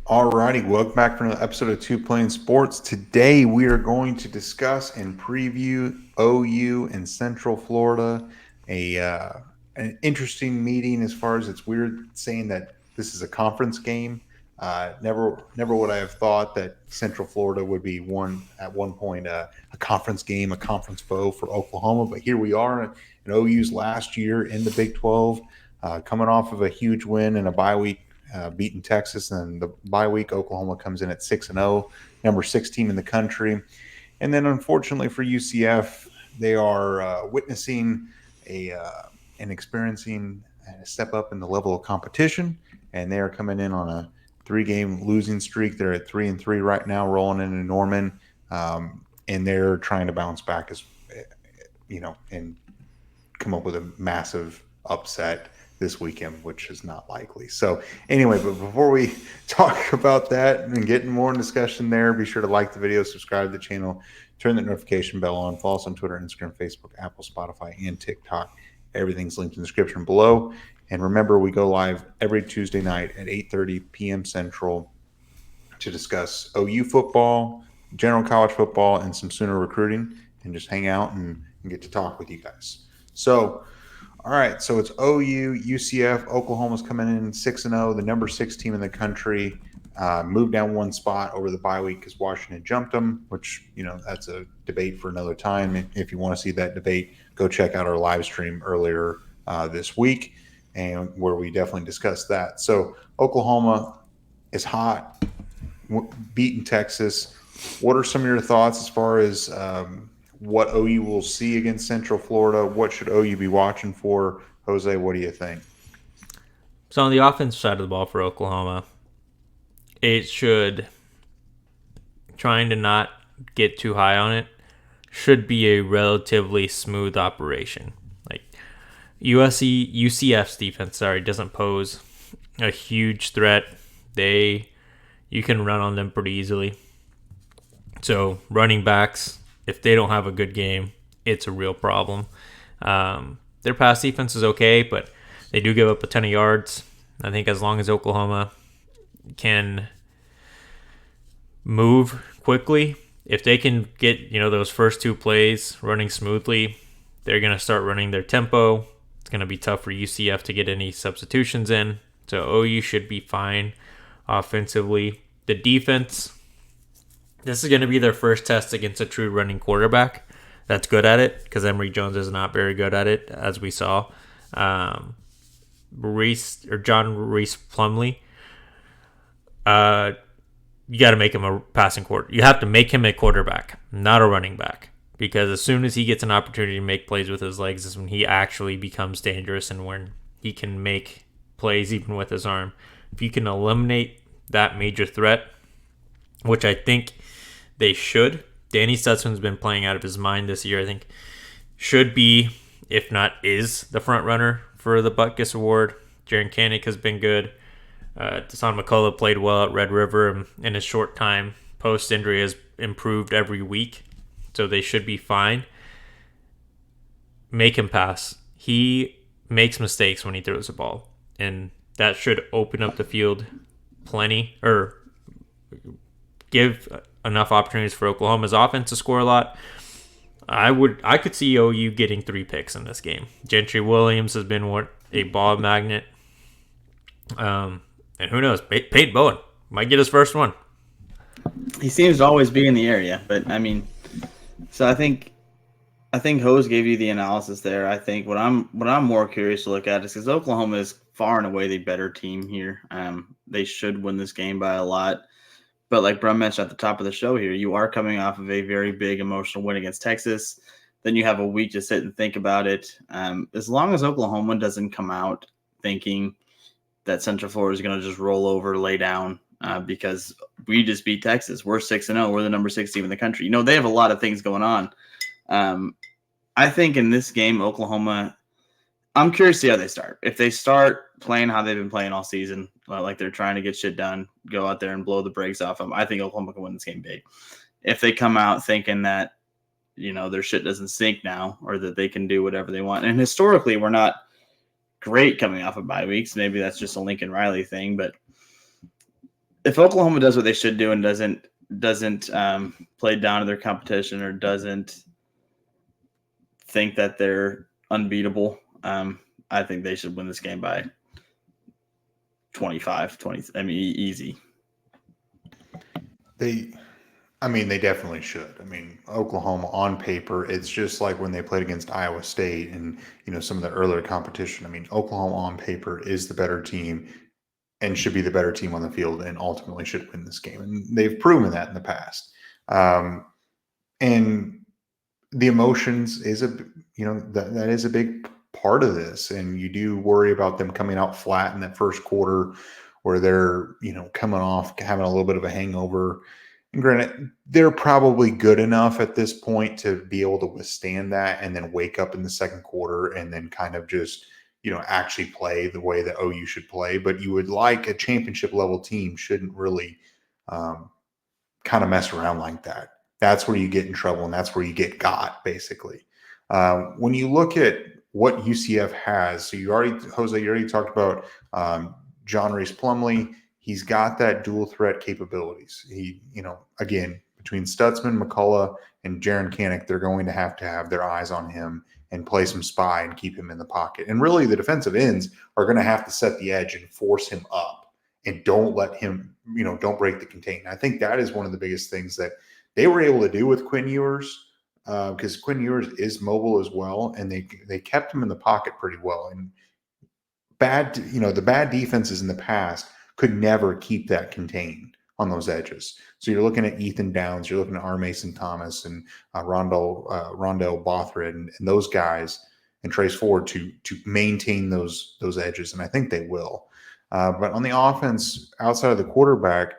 Alrighty, welcome back for another episode of Two Playing Sports. Today we are going to discuss and preview OU and Central Florida. A an interesting meeting as far as it's weird saying that this is a conference game. Never would I have thought that Central Florida would be one point a conference game, a conference foe for Oklahoma. But here we are in OU's last year in the Big 12, coming off of a huge win and a bye week beating Texas, and the bye week Oklahoma comes in at 6-0, number 6 team in the country. And then, unfortunately for UCF, they are witnessing a and experiencing a step up in the level of competition, and they are coming in on a 3-game losing streak. They're at 3-3 right now, rolling into Norman, and they're trying to bounce back and come up with a massive upset this weekend, which is not likely. So anyway, but before we talk about that and get more in discussion there, be sure to like the video, subscribe to the channel, turn the notification bell on, follow us on Twitter, Instagram, Facebook, Apple, Spotify, and TikTok. Everything's linked in the description below. And remember, we go live every Tuesday night at 8:30 p.m. Central to discuss OU football, general college football, and some Sooner recruiting, and just hang out and get to talk with you guys. So, all right, so it's OU, UCF, Oklahoma's coming in 6-0, the number 6 team in the country. Moved down one spot over the bye week because Washington jumped them, which, that's a debate for another time. If you want to see that debate, go check out our live stream earlier this week, and where we definitely discussed that. So Oklahoma is hot, beating Texas. What are some of your thoughts as far as what OU will see against Central Florida? What should OU be watching for? Jose, what do you think? So on the offensive side of the ball for Oklahoma, it should, trying to not get too high on it, should be a relatively smooth operation. Like UCF's defense, doesn't pose a huge threat. You can run on them pretty easily. So running backs, if they don't have a good game, it's a real problem. Their pass defense is okay, but they do give up a ton of yards. I think as long as Oklahoma can move quickly, if they can get those first two plays running smoothly, they're going to start running their tempo. It's going to be tough for UCF to get any substitutions in. So OU should be fine offensively. The defense, this is going to be their first test against a true running quarterback that's good at it, because Emory Jones is not very good at it, as we saw. John Reese Plumlee, you got to make him a passing quarter. You have to make him a quarterback, not a running back, because as soon as he gets an opportunity to make plays with his legs is when he actually becomes dangerous and when he can make plays even with his arm. If you can eliminate that major threat, which I think they should. Danny Stutzman's been playing out of his mind this year. I think should be, if not is, the front runner for the Butkus Award. Jaron Kanik has been good. Deshaun McCullough played well at Red River, and in his short time post-injury has improved every week. So they should be fine. Make him pass. He makes mistakes when he throws the ball, and that should open up the field plenty, or give enough opportunities for Oklahoma's offense to score a lot. I could see OU getting 3 picks in this game. Gentry Williams has been a ball magnet. And who knows? Peyton Bowen might get his first one. He seems to always be in the area, but so I think Hose gave you the analysis there. I think what I'm more curious to look at is because Oklahoma is far and away the better team here. They should win this game by a lot. But like Brum mentioned at the top of the show here, you are coming off of a very big emotional win against Texas. Then you have a week to sit and think about it. As long as Oklahoma doesn't come out thinking that Central Florida is going to just roll over, lay down, because we just beat Texas. We're 6-0. We're the number 6 team in the country. They have a lot of things going on. I think in this game, Oklahoma, I'm curious to see how they start. If they start playing how they've been playing all season, like they're trying to get shit done, go out there and blow the brakes off them, I think Oklahoma can win this game big. If they come out thinking that, their shit doesn't sink now, or that they can do whatever they want. And historically, we're not great coming off of bye weeks. Maybe that's just a Lincoln Riley thing, but if Oklahoma does what they should do and doesn't play down to their competition or doesn't think that they're unbeatable, I think they should win this game by 25, 20. I mean, easy. They definitely should. I mean, Oklahoma on paper, it's just like when they played against Iowa State and, some of the earlier competition. I mean, Oklahoma on paper is the better team and should be the better team on the field and ultimately should win this game. And they've proven that in the past. And the emotions is that is a big part of this. And you do worry about them coming out flat in that first quarter where they're, coming off having a little bit of a hangover. And granted, they're probably good enough at this point to be able to withstand that and then wake up in the second quarter and then kind of just, actually play the way that OU should play. But you would like a championship level team shouldn't really kind of mess around like that. That's where you get in trouble and that's where you get got, basically. When you look at what UCF has, so you already talked about John Reese Plumlee. He's got that dual threat capabilities. He, again, between Stutzman, McCullough, and Jaron Kanik, they're going to have their eyes on him and play some spy and keep him in the pocket. And really, the defensive ends are going to have to set the edge and force him up and don't let him, don't break the contain. I think that is one of the biggest things that they were able to do with Quinn Ewers, because Quinn Ewers is mobile as well, and they kept him in the pocket pretty well. And the bad defenses in the past could never keep that contained on those edges. So you're looking at Ethan Downs, you're looking at R. Mason Thomas and Rondell Bothrid and those guys and Trace Ford to maintain those edges, and I think they will. But on the offense, outside of the quarterback,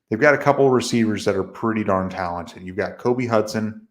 they've got a couple of receivers that are pretty darn talented. You've got Kobe Hudson,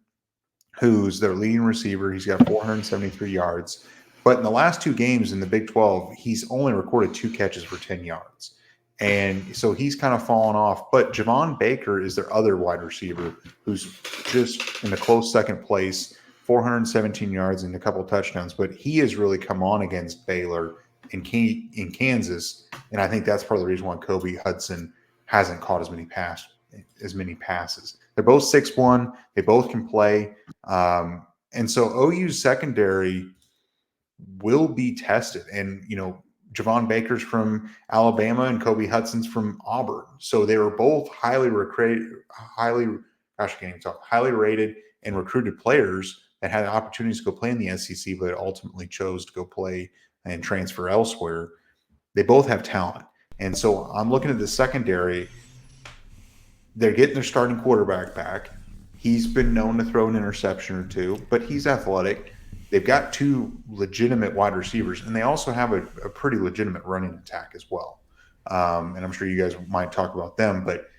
who's their leading receiver. He's got 473 yards. But in the last two games in the Big 12, he's only recorded 2 catches for 10 yards. And so he's kind of fallen off. But Javon Baker is their other wide receiver who's just in a close second place, 417 yards and a couple touchdowns. But he has really come on against Baylor in Kansas. And I think that's part of the reason why Kobe Hudson hasn't caught as many passes. They're both 6'1". They both can play. And so OU's secondary will be tested. And, Javon Baker's from Alabama and Kobe Hudson's from Auburn. So they were both highly rated and recruited players that had opportunities to go play in the SEC, but ultimately chose to go play and transfer elsewhere. They both have talent. And so I'm looking at the secondary. They're getting their starting quarterback back. He's been known to throw an interception or two, but he's athletic. They've got 2 legitimate wide receivers, and they also have a pretty legitimate running attack as well. And I'm sure you guys might talk about them, but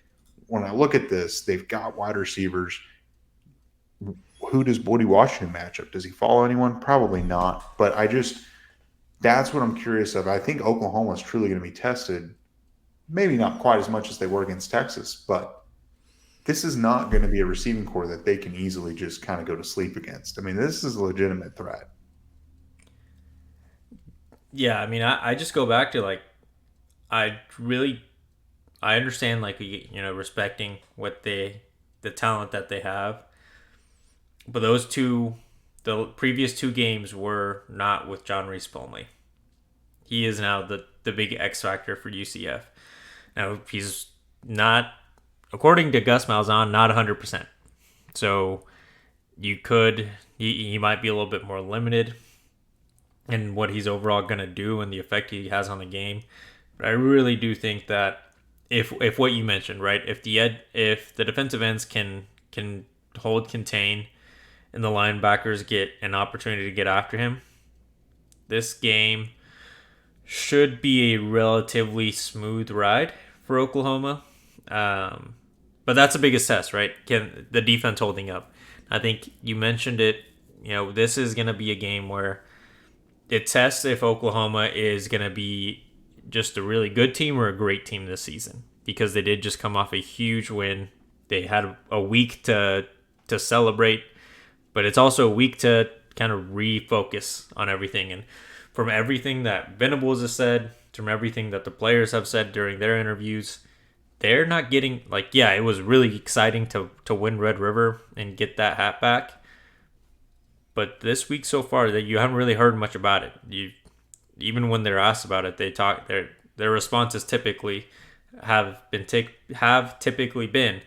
when I look at this, they've got wide receivers. Who does Woody Washington match up? Does he follow anyone? Probably not. But that's what I'm curious of. I think Oklahoma is truly going to be tested. Maybe not quite as much as they were against Texas, but this is not going to be a receiving core that they can easily just kind of go to sleep against. I mean, this is a legitimate threat. Yeah, I mean, I just go back to I understand respecting what the talent that they have, but the previous 2 games were not with John Reese Plumlee. He is now the big X factor for UCF. Now he's not, according to Gus Malzahn, not 100%. So he might be a little bit more limited in what he's overall going to do and the effect he has on the game. But I really do think that if what you mentioned, right, if the defensive ends can contain and the linebackers get an opportunity to get after him, this game should be a relatively smooth ride for Oklahoma. But that's the biggest test, right? Can the defense holding up? I think you mentioned it. This is going to be a game where it tests if Oklahoma is going to be just a really good team or a great team this season, because they did just come off a huge win. They had a week to celebrate, but it's also a week to kind of refocus on everything. And from everything that Venables has said, from everything that the players have said during their interviews, they're not getting it was really exciting to win Red River and get that hat back. But this week so far, that you haven't really heard much about it. Even when they're asked about it, their responses typically have typically been,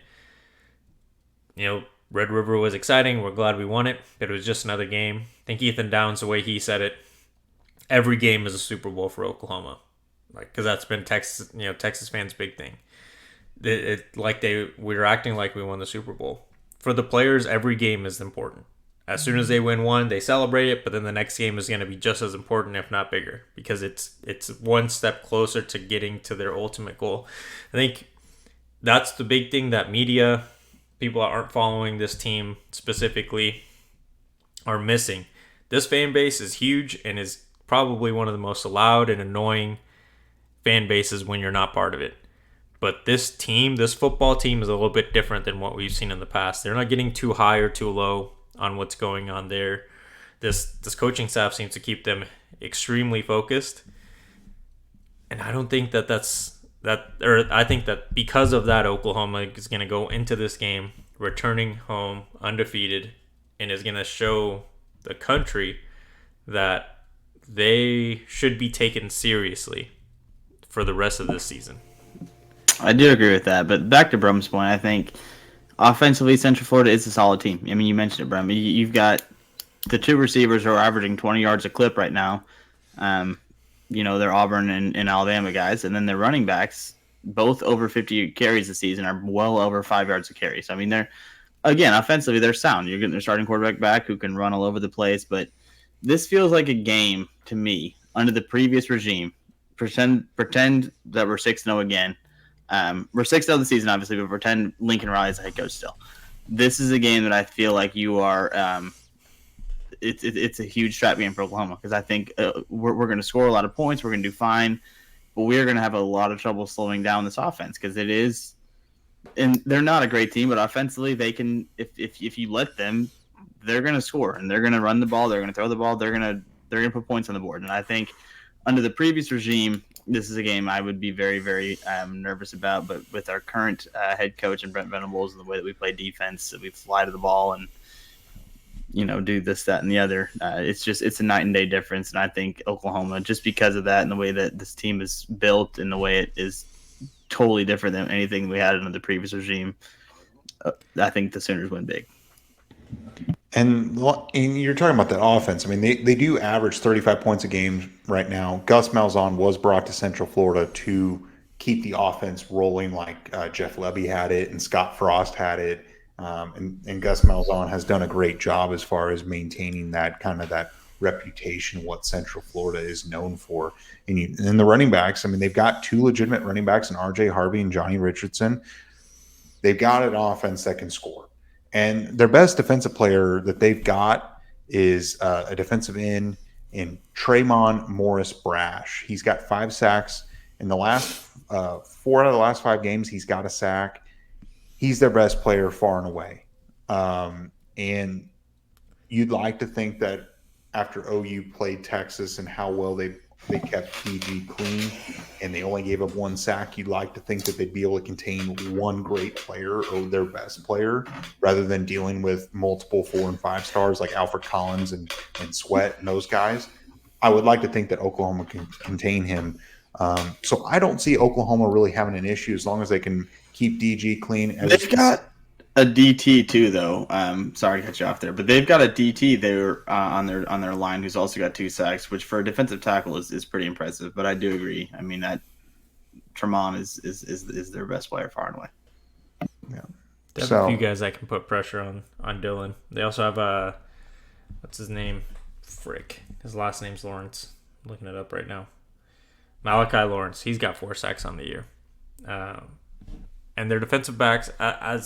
Red River was exciting. We're glad we won it. But it was just another game. I think Ethan Downs, the way he said it, every game is a Super Bowl for Oklahoma, because that's been Texas fans' big thing. We were acting like we won the Super Bowl. For the players, every game is important. As soon as they win one, they celebrate it, but then the next game is going to be just as important, if not bigger, because it's one step closer to getting to their ultimate goal. I think that's the big thing that media, people that aren't following this team specifically, are missing. This fan base is huge and is probably one of the most loud and annoying fan bases when you're not part of it. But this football team, is a little bit different than what we've seen in the past. They're not getting too high or too low on what's going on there. This coaching staff seems to keep them extremely focused. And I don't think I think that because of that, Oklahoma is going to go into this game returning home undefeated and is going to show the country that they should be taken seriously for the rest of this season. I do agree with that, but back to Brum's point, I think offensively, Central Florida is a solid team. I mean, you mentioned it, Brum. You've got the two receivers who are averaging 20 yards a clip right now. They're Auburn and Alabama guys, and then their running backs, both over 50 carries this season, are well over 5 yards a carry. So, I mean, offensively, they're sound. You're getting their starting quarterback back who can run all over the place, but this feels like a game to me under the previous regime. Pretend that we're 6-0 again. We're 6-0 the season, obviously, but pretend Lincoln Riley's the head coach still. This is a game that I feel like you are. It's a huge trap game for Oklahoma, because I think we're going to score a lot of points. We're going to do fine, but we're going to have a lot of trouble slowing down this offense, because it is. And they're not a great team, but offensively they can. If you let them, they're going to score, and they're going to run the ball. They're going to throw the ball. They're going to put points on the board. And I think under the previous regime, this is a game I would be very, very nervous about. But with our current head coach and Brent Venables and the way that we play defense, that we fly to the ball and do this, that, and the other, it's a night and day difference. And I think Oklahoma, just because of that and the way that this team is built and the way it is totally different than anything we had under the previous regime, I think the Sooners win big. And you're talking about that offense. I mean, they do average 35 points a game right now. Gus Malzahn was brought to Central Florida to keep the offense rolling, like Jeff Levy had it and Scott Frost had it. And Gus Malzahn has done a great job as far as maintaining that kind of that reputation, what Central Florida is known for. And the running backs, I mean, they've got two legitimate running backs in RJ Harvey and Johnny Richardson. They've got an offense that can score. And their best defensive player that they've got is a defensive end in Tremont Morris Brash. He's got 5 sacks in the last 4 out of the last 5 games. He's got a sack. He's their best player far and away. And you'd like to think that after OU played Texas and how well they kept PG clean and they only gave up 1 sack, you'd like to think that they'd be able to contain one great player or their best player rather than dealing with multiple 4 and 5 stars like Alfred Collins and Sweat and those guys. I would like to think that Oklahoma can contain him. So I don't see Oklahoma really having an issue as long as they can keep DG clean. They've got a DT too, though. Sorry to cut you off there, but they've got a DT there on their line who's also got 2 sacks, which for a defensive tackle is pretty impressive. But I do agree. I mean, that Tremont is their best player far and away. Yeah. They have a few guys that can put pressure on Dylan. They also have what's his name? Frick. His last name's Lawrence. I'm looking it up right now. Malachi Lawrence. He's got 4 sacks on the year. And their defensive backs, I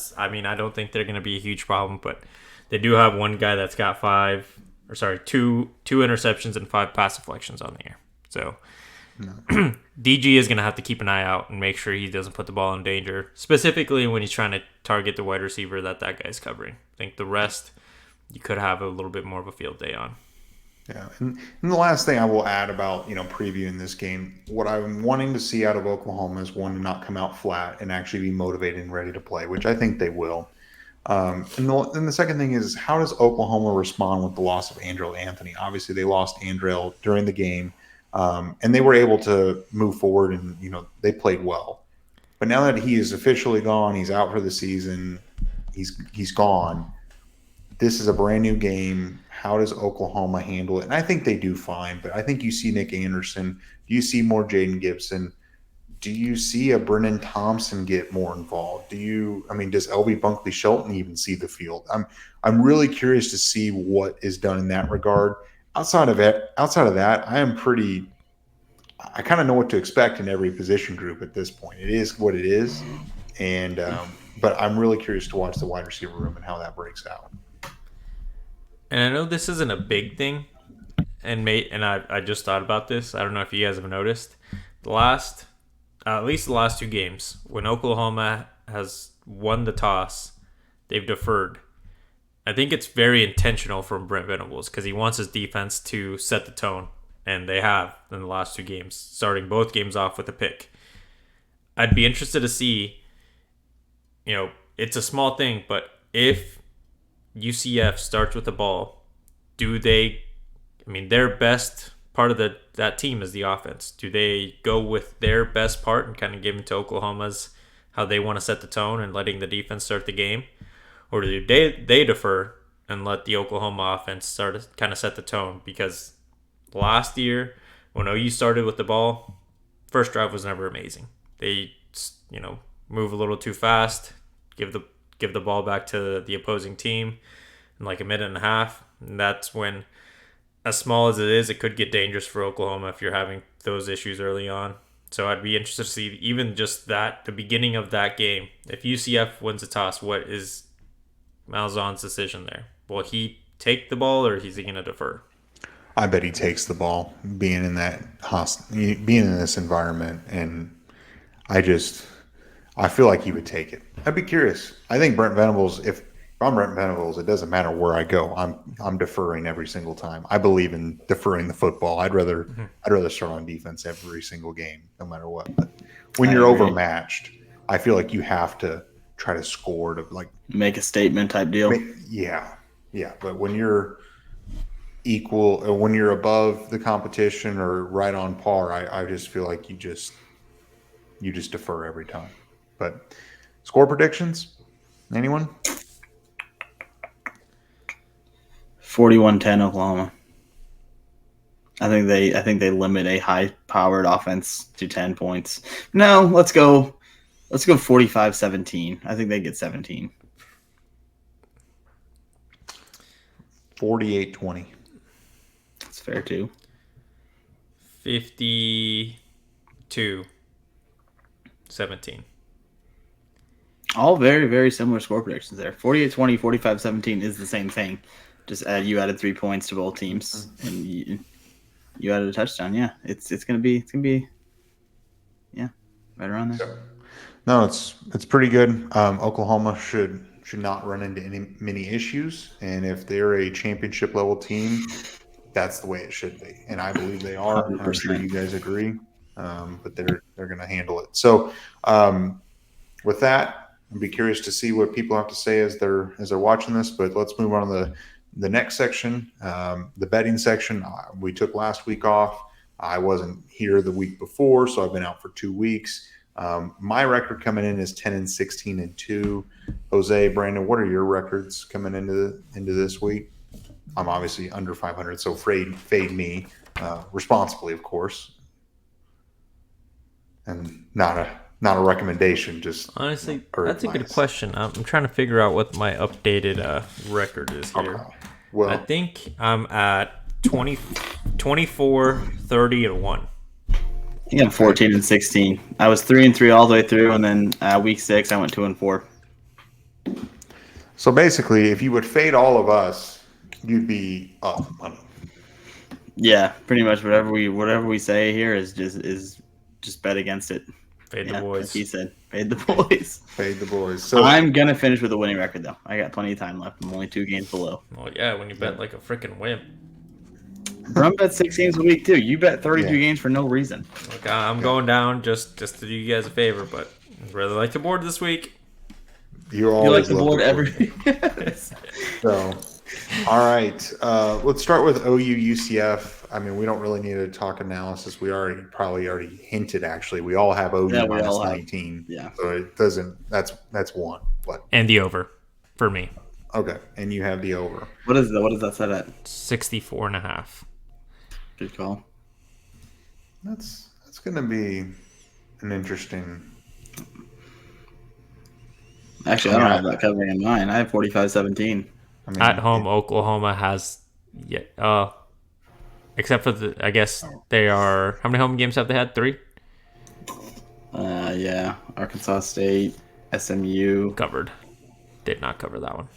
don't think they're going to be a huge problem, but they do have one guy that's got 2 interceptions and 5 pass deflections on the year. So DG is going to have to keep an eye out and make sure he doesn't put the ball in danger, specifically when he's trying to target the wide receiver that guy's covering. I think the rest you could have a little bit more of a field day on. Yeah, and the last thing I will add about previewing this game, what I'm wanting to see out of Oklahoma is one to not come out flat and actually be motivated and ready to play, which I think they will. And the second thing is, how does Oklahoma respond with the loss of Andrell Anthony? Obviously, they lost Andrell during the game, and they were able to move forward, and they played well. But now that he is officially gone, he's out for the season. He's gone. This is a brand new game. How does Oklahoma handle it? And I think they do fine, but I think you see Nick Anderson. Do you see more Jaden Gibson? Do you see a Brennan Thompson get more involved? Does LB Bunkley Shelton even see the field? I'm really curious to see what is done in that regard. Outside of that, I kind of know what to expect in every position group at this point. It is what it is, and but I'm really curious to watch the wide receiver room and how that breaks out. And I know this isn't a big thing, and I just thought about this. I don't know if you guys have noticed. At least the last two games, when Oklahoma has won the toss, they've deferred. I think it's very intentional from Brent Venables because he wants his defense to set the tone, and they have in the last two games, starting both games off with a pick. I'd be interested to see, it's a small thing, but if UCF starts with the ball, their best part of that team is the offense. Do they go with their best part and kind of give it to Oklahoma's how they want to set the tone and letting the defense start the game? Or do they defer and let the Oklahoma offense start to kind of set the tone? Because last year, when OU started with the ball, first drive was never amazing. They, move a little too fast, give the ball back to the opposing team in like a minute and a half. And that's when, as small as it is, it could get dangerous for Oklahoma if you're having those issues early on. So I'd be interested to see even just that, the beginning of that game. If UCF wins the toss, what is Malzahn's decision there? Will he take the ball or is he going to defer? I bet he takes the ball, being in this environment, and I feel like he would take it. I'd be curious. I think Brent Venables, if I'm Brent Venables, it doesn't matter where I go. I'm deferring every single time. I believe in deferring the football. I'd rather start on defense every single game, no matter what. But when you're overmatched, I feel like you have to try to score to make a statement type deal. Yeah. But when you're equal, or when you're above the competition or right on par, I just feel like you just defer every time. But score predictions? Anyone? 41-10 Oklahoma. I think they limit a high-powered offense to 10 points. No, let's go 45-17. I think they get 17. 48-20. That's fair too. 52-17. All very, very similar score predictions there. 48-20, 45-17 is the same thing. Just you added 3 points to both teams, and you added a touchdown. Yeah, it's gonna be right around there. So, no, it's pretty good. Oklahoma should not run into many issues, and if they're a championship level team, that's the way it should be, and I believe they are. 100%. I'm sure you guys agree, but they're going to handle it. So, with that, I'd be curious to see what people have to say as they're watching this. But let's move on to the next section, the betting section. We took last week off. I wasn't here the week before, so I've been out for 2 weeks. My record coming in is 10-16-2. Jose, Brandon, what are your records coming into this week? I'm obviously under 500, so fade me responsibly, of course, and not a recommendation. Just honestly, that's a good question. I'm trying to figure out what my updated record is here. Okay. Well, I think I'm at 24, 30, and 1. I think I'm 14-16. I was 3-3 all the way through, and then week 6 I went 2-4. So basically, if you would fade all of us, you'd be up money. Yeah, pretty much whatever we say here is just bet against it. Fade the boys. Like he said, fade the boys. Fade the boys. So I'm gonna finish with a winning record though. I got plenty of time left. I'm only 2 games below. Well, yeah, when you bet like a freaking wimp. Brum bet 6 games a week too. You bet 32 Yeah. games for no reason. Look, I'm going down just to do you guys a favor, but I'd really like the board this week. You You always like the love board the every. So, all right. Let's start with OU UCF. I mean, we don't really need to talk analysis. We already hinted. Actually, we all have OU Yeah, we minus all have. 19. Yeah. So it doesn't. That's one. But And the over for me, okay, and you have the over. What is that set at? 64.5. Good call. That's going to be an interesting. Actually, I don't have that covering in mine. I have 45-17. I mean, At home, Oklahoma has except for I guess they are. How many home games have they had? 3. Yeah. Arkansas State, SMU. Covered. Did not cover that one.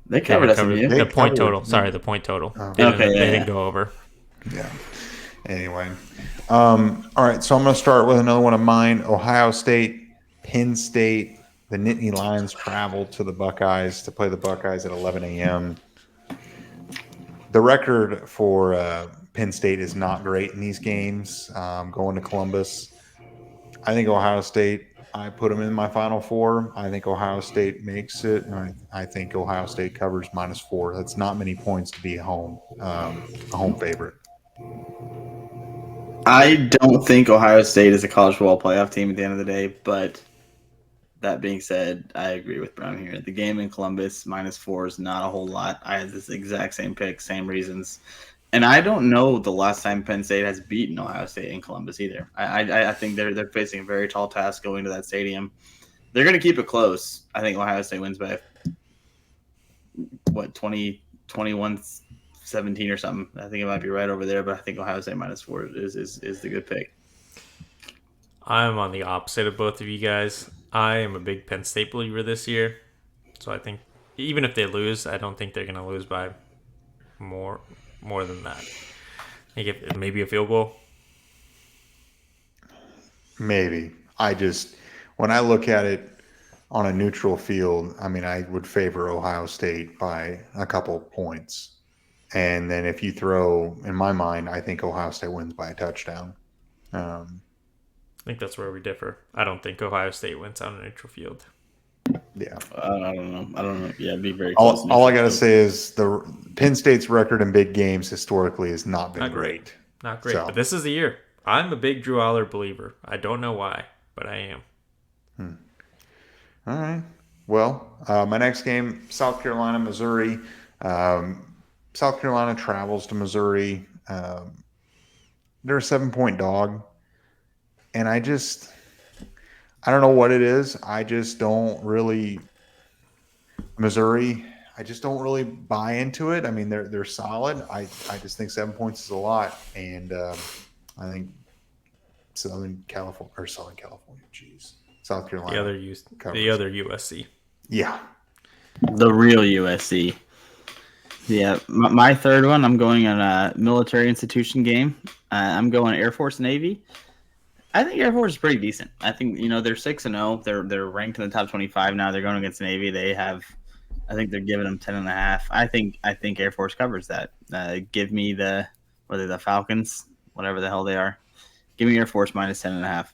They covered SMU. They The point covered- total. Sorry, the point total. Oh. They Okay, yeah. didn't go over. Yeah. Anyway, all right. So I'm going to start with another one of mine. Ohio State, Penn State. The Nittany Lions traveled to the Buckeyes to play the Buckeyes at 11 a.m. The record for Penn State is not great in these games. Going to Columbus, I think Ohio State. I put them in my Final Four. I think Ohio State makes it. And I think Ohio State covers -4. That's not many points to be a home favorite. I don't think Ohio State is a college football playoff team at the end of the day, but that being said, I agree with Brown here. The game in Columbus -4 is not a whole lot. I had this exact same pick, same reasons. And I don't know the last time Penn State has beaten Ohio State in Columbus either. I think they're facing a very tall task going to that stadium. They're going to keep it close. I think Ohio State wins by 21-17 or something. I think it might be right over there, but I think Ohio State -4 is the good pick. I'm on the opposite of both of you guys. I am a big Penn State believer this year. So I think even if they lose, I don't think they're going to lose by more than that. I think maybe a field goal. Maybe. When I look at it on a neutral field, I mean, I would favor Ohio State by a couple points. And then if you throw, in my mind, I think Ohio State wins by a touchdown. I think that's where we differ. I don't think Ohio State wins on a neutral field. Yeah. I don't know. Yeah, it'd be very close. All I got to say is the Penn State's record in big games historically has not been great. Not great, So. but this is the year. I'm a big Drew Aller believer. I don't know why, but I am. All right. Well, my next game, South Carolina, Missouri. South Carolina travels to Missouri. They're a 7-point dog. And I don't know what it is. I just don't really Missouri. I just don't really buy into it. I mean, they're solid. I just think 7 points is a lot, and I think Southern California. Jeez, South Carolina. The other USC. Yeah. The real USC. Yeah, my third one, I'm going on a military institution game. I'm going Air Force Navy. I think Air Force is pretty decent. I think they're 6-0. They're ranked in the top 25 now. They're going against Navy. I think they're giving them 10.5. I think Air Force covers that. Give me the Falcons, whatever the hell they are. Give me Air Force -10.5.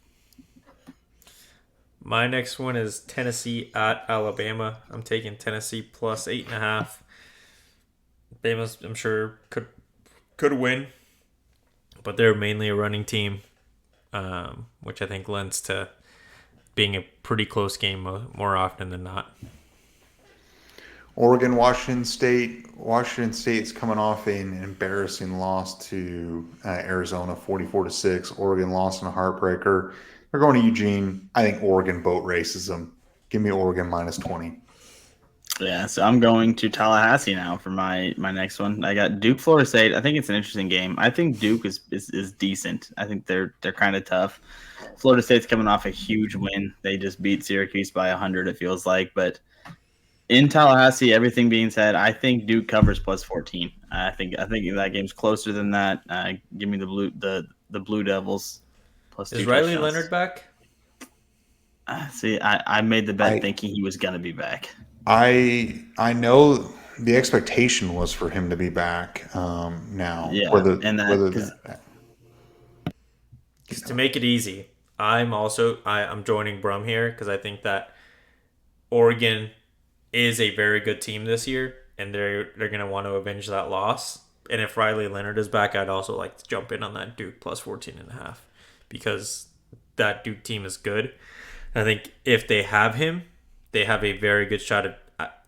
My next one is Tennessee at Alabama. I'm taking Tennessee plus 8.5. Bama, I'm sure, could win, but they're mainly a running team, which I think lends to being a pretty close game more often than not. Oregon, Washington State. Washington State's coming off an embarrassing loss to Arizona, 44-6. Oregon lost in a heartbreaker. They're going to Eugene. I think Oregon boat races them. Give me Oregon -20. Yeah, so I'm going to Tallahassee now for my next one. I got Duke, Florida State. I think it's an interesting game. I think Duke is decent. I think they're kind of tough. Florida State's coming off a huge win. They just beat Syracuse by 100. It feels like, but in Tallahassee, everything being said, I think Duke covers +14. I think that game's closer than that. Give me the Blue Devils +2. Is Riley Leonard back? See, I made the bet thinking he was gonna be back. I know the expectation was for him to be back. Now, Yeah, whether and whether because Just to make it easy, I'm joining Brum here because I think that Oregon is a very good team this year, and they're gonna want to avenge that loss. And if Riley Leonard is back, I'd also like to jump in on that Duke plus 14.5 because that Duke team is good. I think if they have him, they have a very good shot at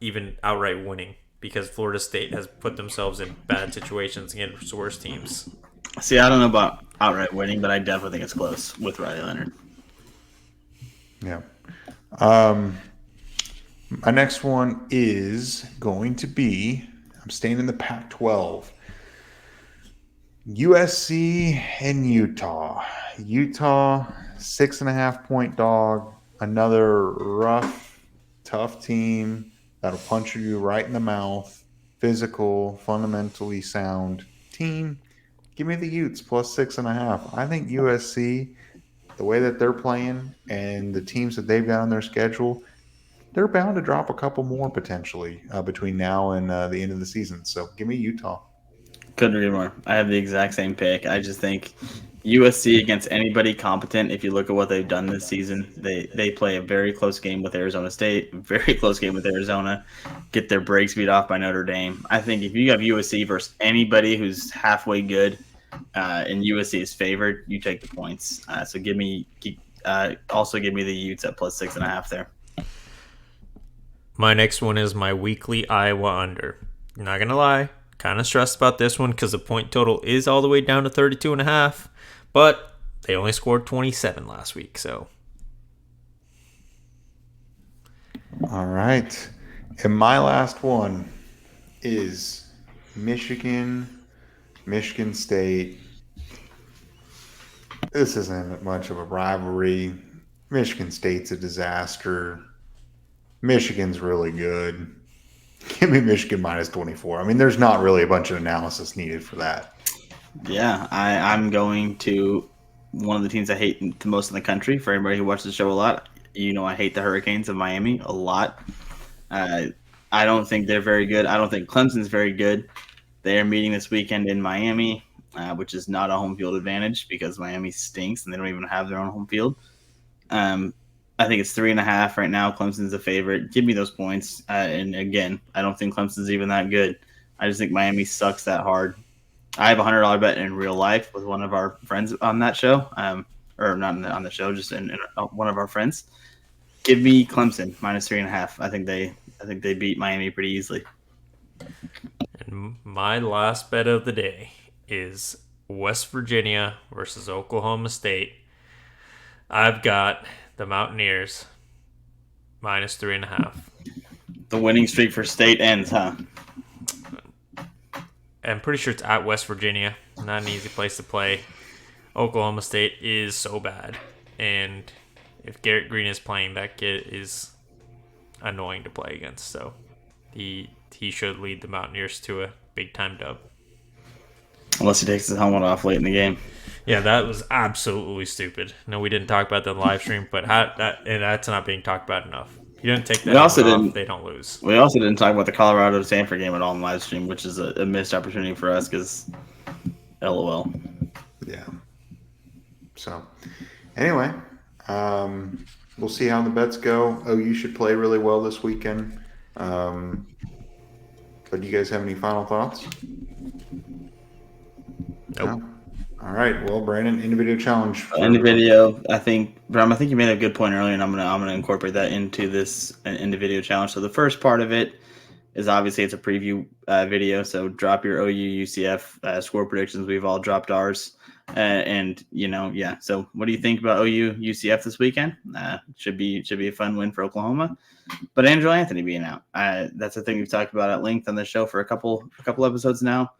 even outright winning because Florida State has put themselves in bad situations against worse teams. see, I don't know about outright winning, but I definitely think it's close with Riley Leonard. yeah. My next one is going to be, I'm staying in the Pac-12. USC and Utah. Utah, 6.5-point dog. Another rough, tough team that'll punch you right in the mouth. Physical, fundamentally sound team. Give me the Utes plus 6.5. I think USC, the way that they're playing and the teams that they've got on their schedule, they're bound to drop a couple more potentially between now and the end of the season. So give me Utah. Couldn't agree more. I have the exact same pick. I just think USC against anybody competent. If you look at what they've done this season, they play a very close game with Arizona State, very close game with Arizona, get their brakes beat off by Notre Dame. I think if you have USC versus anybody who's halfway good, and USC is favored, you take the points. So also give me the Utes at plus 6.5 there. My next one is my weekly Iowa under. Not gonna lie, kind of stressed about this one because the point total is all the way down to 32.5, but they only scored 27 last week, so. All right. And my last one is Michigan State. This isn't much of a rivalry. Michigan State's a disaster. Michigan's really good. Give me Michigan minus 24. I mean, there's not really a bunch of analysis needed for that. Yeah, I'm going to one of the teams I hate the most in the country. For anybody who watches the show a lot, I hate the Hurricanes of Miami a lot. I don't think they're very good. I don't think Clemson's very good. They are meeting this weekend in Miami, which is not a home field advantage because Miami stinks and they don't even have their own home field. I think it's 3.5 right now. Clemson's a favorite. Give me those points. And again, I don't think Clemson's even that good. I just think Miami sucks that hard. I have a $100 bet in real life with one of our friends on that show, or not on the show, just in one of our friends. Give me Clemson minus 3.5. I think they beat Miami pretty easily. And my last bet of the day is West Virginia versus Oklahoma State. I've got the Mountaineers minus 3.5. The winning streak for State ends, huh? I'm pretty sure it's at West Virginia. Not an easy place to play. Oklahoma State is so bad. And if Garrett Green is playing, that kid is annoying to play against. So he should lead the Mountaineers to a big-time dub. Unless he takes his helmet off late in the game. Yeah, that was absolutely stupid. No, we didn't talk about that in the live stream, but that's not being talked about enough. If you don't take that off, they don't lose. We also didn't talk about the Colorado-Stanford game at all in the live stream, which is a missed opportunity for us because LOL. Yeah. So, anyway, we'll see how the bets go. OU should play really well this weekend. But do you guys have any final thoughts? Nope. No? All right. Well, Brandon, individual challenge. Individual, I think, Bram, I think you made a good point earlier, and I'm gonna incorporate that into this individual challenge. So the first part of it is obviously it's a preview video. So drop your OU UCF score predictions. We've all dropped ours, and yeah. So what do you think about OU UCF this weekend? Should be a fun win for Oklahoma. But Angelo Anthony being out, that's the thing we've talked about at length on the show for a couple episodes now.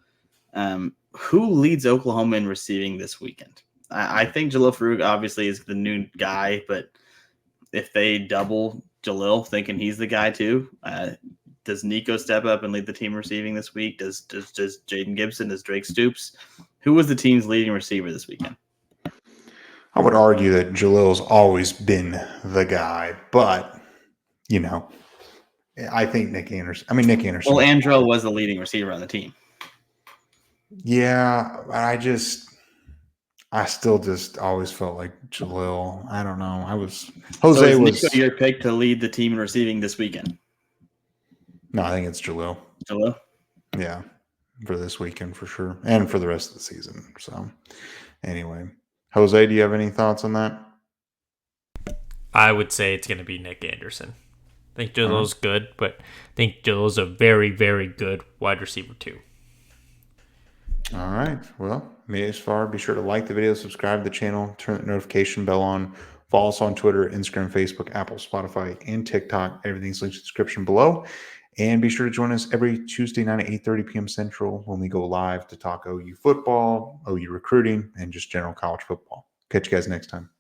Who leads Oklahoma in receiving this weekend? I think Jalil Farooq obviously is the new guy, but if they double Jalil, thinking he's the guy too, does Nico step up and lead the team receiving this week? Does Jaden Gibson? Does Drake Stoops? Who was the team's leading receiver this weekend? I would argue that Jalil's always been the guy, but I think Nick Anderson. Nick Anderson. Well, Andrew was the leading receiver on the team. Yeah, I still just always felt like Jalil. I don't know. So is Nico your pick to lead the team in receiving this weekend? No, I think it's Jalil. Jalil? Yeah, for this weekend for sure, and for the rest of the season. So, anyway, Jose, do you have any thoughts on that? I would say it's going to be Nick Anderson. I think Jalil's good, but I think Jalil's a very, very good wide receiver too. All right. Well, made it as far. Be sure to like the video, subscribe to the channel, turn the notification bell on. Follow us on Twitter, Instagram, Facebook, Apple, Spotify, and TikTok. Everything's linked in the description below. And be sure to join us every Tuesday night at 8:30 p.m. Central when we go live to talk OU football, OU recruiting, and just general college football. Catch you guys next time.